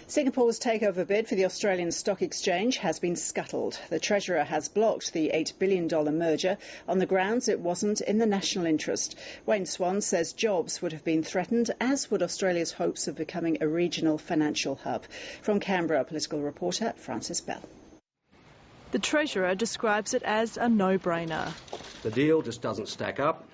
Singapore's takeover bid for the Australian Stock Exchange has been scuttled. The Treasurer has blocked the $8 billion merger on the grounds it wasn't in the national interest. Wayne Swan says jobs would have been threatened, as would Australia's hopes of becoming a regional financial hub. From Canberra, political reporter Francis Bell. The Treasurer describes it as a no-brainer. The deal just doesn't stack up,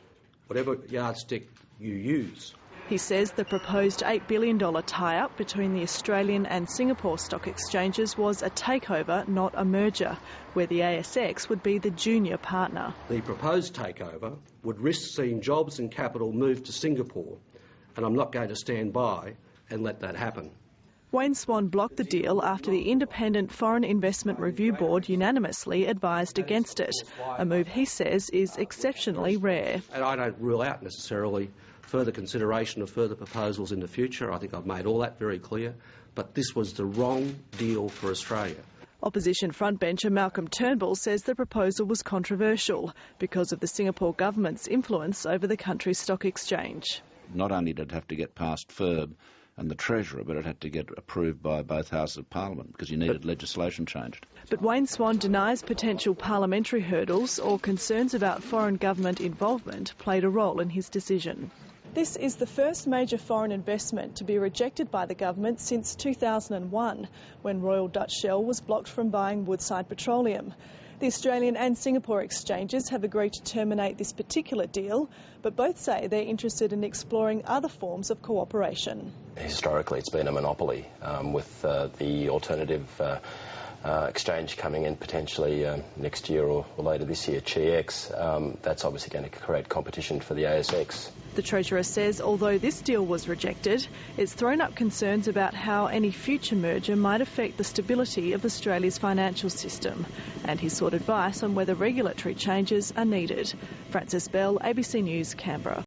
whatever yardstick you use. He says the proposed $8 billion tie-up between the Australian and Singapore stock exchanges was a takeover, not a merger, where the ASX would be the junior partner. The proposed takeover would risk seeing jobs and capital move to Singapore, and I'm not going to stand by and let that happen. Wayne Swan blocked the deal after the Independent Foreign Investment Review Board unanimously advised against it, a move he says is exceptionally rare. And I don't rule out necessarily further consideration of further proposals in the future. I think I've made all that very clear, but this was the wrong deal for Australia. Opposition frontbencher Malcolm Turnbull says the proposal was controversial because of the Singapore government's influence over the country's stock exchange. Not only did it have to get past FIRB and the Treasurer, but it had to get approved by both Houses of Parliament because you needed legislation changed. But Wayne Swan denies potential parliamentary hurdles or concerns about foreign government involvement played a role in his decision. This is the first major foreign investment to be rejected by the government since 2001, when Royal Dutch Shell was blocked from buying Woodside Petroleum. The Australian and Singapore exchanges have agreed to terminate this particular deal, but both say they're interested in exploring other forms of cooperation. Historically, it's been a monopoly, with the alternative exchange coming in potentially next year or later this year, CHEX. That's obviously going to create competition for the ASX. The Treasurer says although this deal was rejected, it's thrown up concerns about how any future merger might affect the stability of Australia's financial system, and he sought advice on whether regulatory changes are needed. Francis Bell, ABC News, Canberra.